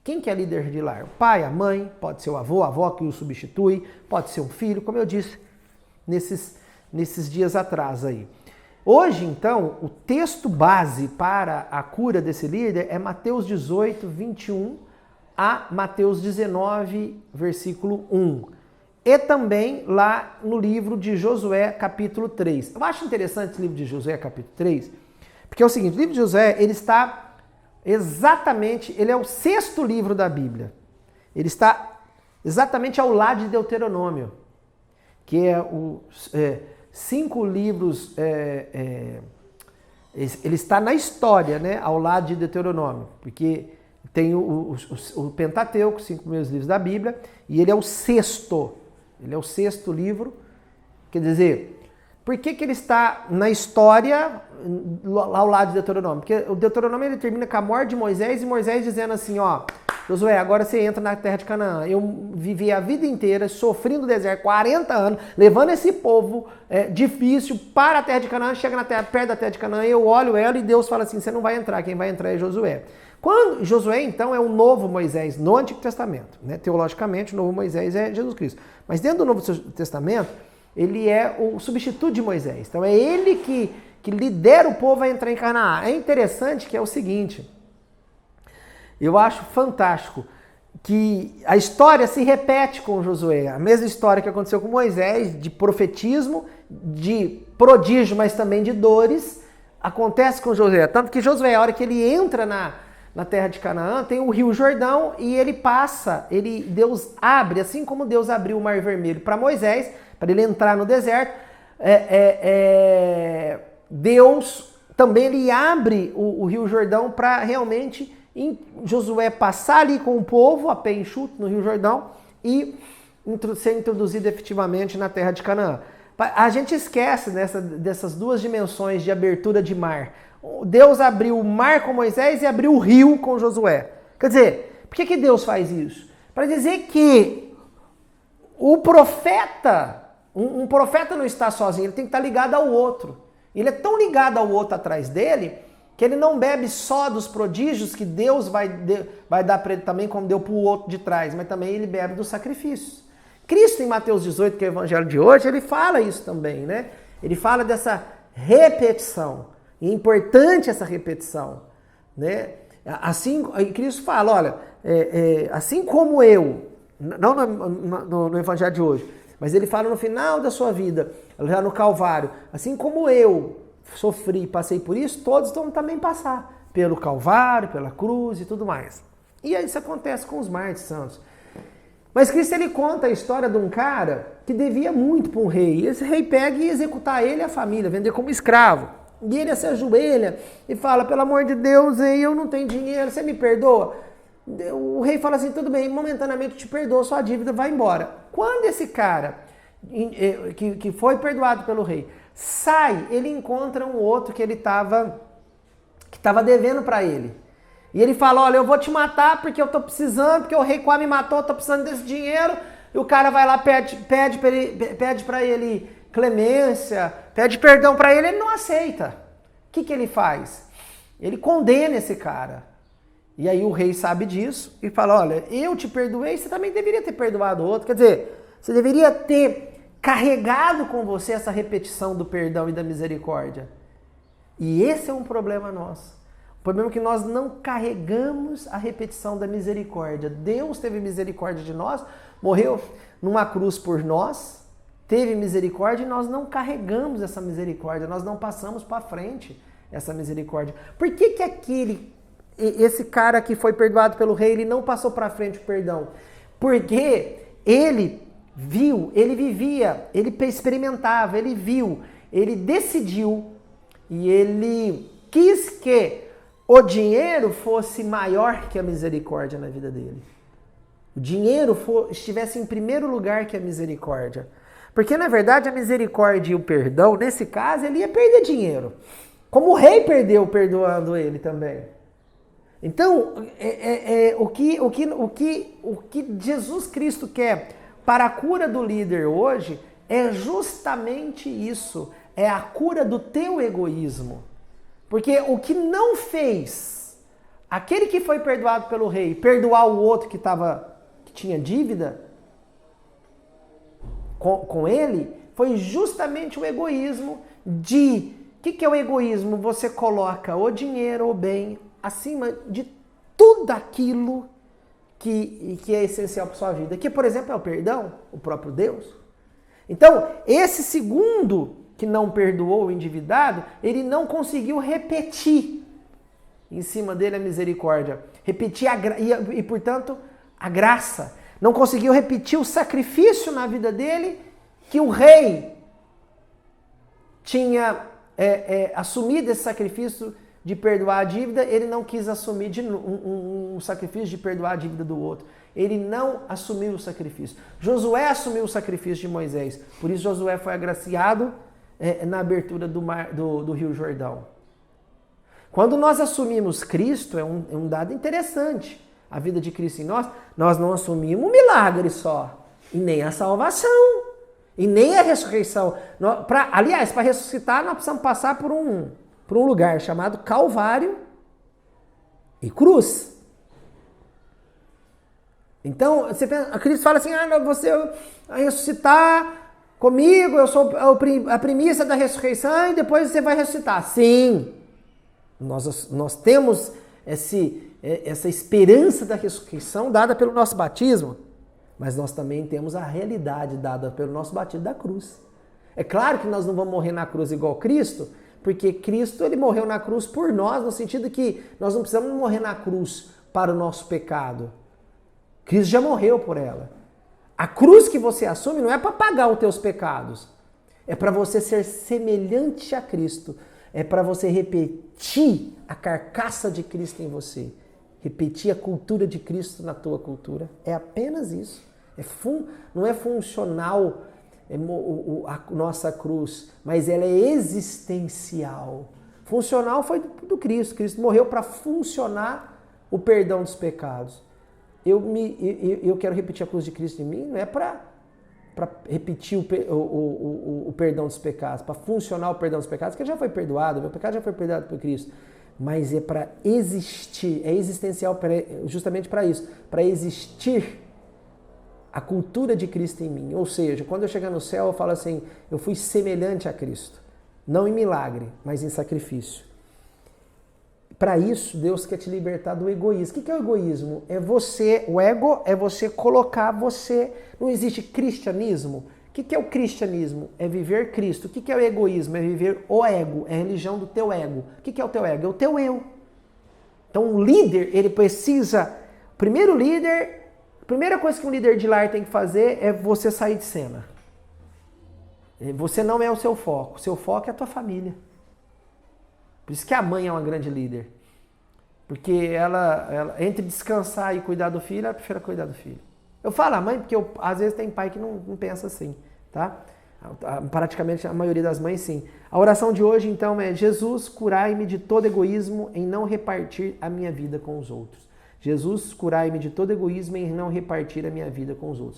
Quem que é líder de lar? O pai, a mãe, pode ser o avô, a avó que o substitui, pode ser um filho, como eu disse nesses dias atrás aí. Hoje, então, o texto base para a cura desse líder é Mateus 18, 21 a Mateus 19, versículo 1. E também lá no livro de Josué, capítulo 3. Eu acho interessante esse livro de Josué, capítulo 3, porque é o seguinte, o livro de Josué, ele está exatamente, ele é o 6º livro da Bíblia. Ele está exatamente ao lado de Deuteronômio, que é 5 livros, ele está na história, né, ao lado de Deuteronômio, porque tem o Pentateuco, 5 primeiros livros da Bíblia, e ele é o 6º. Ele é o 6º livro, quer dizer, por que ele está na história ao lado de Deuteronômio? Porque o Deuteronômio ele termina com a morte de Moisés e Moisés dizendo assim, ó, Josué, agora você entra na terra de Canaã. Eu vivi a vida inteira sofrendo no deserto, 40 anos, levando esse povo difícil para a terra de Canaã, chega na terra, perto da terra de Canaã, eu olho ela e Deus fala assim, você não vai entrar, quem vai entrar é Josué. Josué, então, é o novo Moisés no Antigo Testamento. Né? Teologicamente, o novo Moisés é Jesus Cristo. Mas dentro do Novo Testamento, ele é o substituto de Moisés. Então, é ele que lidera o povo a entrar em Canaã. É interessante que é o seguinte, eu acho fantástico que a história se repete com Josué. A mesma história que aconteceu com Moisés, de profetismo, de prodígio, mas também de dores, acontece com Josué. Tanto que Josué, a hora que ele entra na terra de Canaã, tem o Rio Jordão e ele passa, Deus abre, assim como Deus abriu o Mar Vermelho para Moisés, para ele entrar no deserto, Deus também ele abre o Rio Jordão para realmente Josué passar ali com o povo, a pé enxuto no Rio Jordão, e ser introduzido efetivamente na terra de Canaã. A gente esquece dessas duas dimensões de abertura de mar. Deus abriu o mar com Moisés e abriu o rio com Josué. Quer dizer, por que Deus faz isso? Para dizer que o profeta, um profeta não está sozinho, ele tem que estar ligado ao outro. Ele é tão ligado ao outro atrás dele, que ele não bebe só dos prodígios que Deus vai dar para ele também, como deu para o outro de trás, mas também ele bebe dos sacrifícios. Cristo, em Mateus 18, que é o evangelho de hoje, ele fala isso também, né? Ele fala dessa repetição. E é importante essa repetição, né? Assim, Cristo fala, olha, assim como eu, não no evangelho de hoje, mas ele fala no final da sua vida, já no Calvário, assim como eu sofri, passei por isso, todos vão também passar pelo Calvário, pela cruz e tudo mais. E isso acontece com os mártires santos. Mas Cristo ele conta a história de um cara que devia muito para um rei. E esse rei pega e executar ele e a família, vender como escravo. E ele se ajoelha e fala, pelo amor de Deus, eu não tenho dinheiro, você me perdoa? O rei fala assim, tudo bem, momentaneamente eu te perdoo, sua dívida vai embora. Quando esse cara, que foi perdoado pelo rei, sai, ele encontra um outro que estava devendo para ele. E ele fala, olha, eu vou te matar porque eu tô precisando, porque o rei quase me matou, eu tô precisando desse dinheiro. E o cara vai lá, pede para ele clemência, pede perdão para ele não aceita. O que ele faz? Ele condena esse cara. E aí o rei sabe disso e fala, olha, eu te perdoei, você também deveria ter perdoado o outro. Quer dizer, você deveria ter carregado com você essa repetição do perdão e da misericórdia. E esse é um problema nosso. O problema é que nós não carregamos a repetição da misericórdia. Deus teve misericórdia de nós, morreu numa cruz por nós, teve misericórdia e nós não carregamos essa misericórdia, nós não passamos para frente essa misericórdia. Por que esse cara que foi perdoado pelo rei, ele não passou para frente o perdão? Porque ele viu, ele vivia, ele experimentava, ele viu, ele decidiu e ele quis que o dinheiro fosse maior que a misericórdia na vida dele. O dinheiro estivesse em primeiro lugar que a misericórdia. Porque, na verdade, a misericórdia e o perdão, nesse caso, ele ia perder dinheiro. Como o rei perdeu perdoando ele também. Então, o que Jesus Cristo quer para a cura do líder hoje é justamente isso. É a cura do teu egoísmo. Porque o que não fez aquele que foi perdoado pelo rei perdoar o outro que tinha dívida com ele, foi justamente o egoísmo de... O que é o egoísmo? Você coloca o dinheiro, o bem, acima de tudo aquilo que é essencial para sua vida. Que, por exemplo, é o perdão, o próprio Deus. Então, esse segundo que não perdoou o endividado, ele não conseguiu repetir em cima dele a misericórdia. Repetir portanto, a graça. Não conseguiu repetir o sacrifício na vida dele que o rei tinha assumido esse sacrifício de perdoar a dívida. Ele não quis assumir um sacrifício de perdoar a dívida do outro. Ele não assumiu o sacrifício. Josué assumiu o sacrifício de Moisés. Por isso Josué foi agraciado na abertura do Rio Jordão. Quando nós assumimos Cristo, é um dado interessante. A vida de Cristo em nós não assumimos um milagre só. E nem a salvação. E nem a ressurreição. Aliás, para ressuscitar, nós precisamos passar por um lugar chamado Calvário e cruz. Então, a Cristo fala assim, você vai ressuscitar comigo, eu sou a primícia da ressurreição e depois você vai ressuscitar. Sim, nós temos essa esperança da ressurreição dada pelo nosso batismo, mas nós também temos a realidade dada pelo nosso batismo da cruz. É claro que nós não vamos morrer na cruz igual Cristo, porque Cristo ele morreu na cruz por nós, no sentido que nós não precisamos morrer na cruz para o nosso pecado. Cristo já morreu por ela. A cruz que você assume não é para pagar os teus pecados, é para você ser semelhante a Cristo, é para você repetir a carcaça de Cristo em você, repetir a cultura de Cristo na tua cultura. É apenas isso. Não é funcional a nossa cruz, mas ela é existencial. Funcional foi do Cristo. Cristo morreu para funcionar o perdão dos pecados. Eu quero repetir a cruz de Cristo em mim, não é para repetir o perdão dos pecados, para funcionar o perdão dos pecados, que já foi perdoado, meu pecado já foi perdoado por Cristo. Mas é para existir, é existencial justamente para isso, para existir a cultura de Cristo em mim. Ou seja, quando eu chegar no céu, eu falo assim, eu fui semelhante a Cristo. Não em milagre, mas em sacrifício. Para isso, Deus quer te libertar do egoísmo. O que é o egoísmo? O ego é você colocar você... Não existe cristianismo. O que é o cristianismo? É viver Cristo. O que é o egoísmo? É viver o ego. É a religião do teu ego. O que é o teu ego? É o teu eu. Então, o líder, ele precisa... A primeira coisa que um líder de lar tem que fazer é você sair de cena. Você não é o seu foco. O seu foco é a tua família. Por isso que a mãe é uma grande líder. Porque ela entre descansar e cuidar do filho, ela prefere cuidar do filho. Eu falo a mãe porque às vezes tem pai que não pensa assim, tá? Praticamente a maioria das mães sim. A oração de hoje então é: Jesus, curai-me de todo egoísmo em não repartir a minha vida com os outros. Jesus, curai-me de todo egoísmo em não repartir a minha vida com os outros.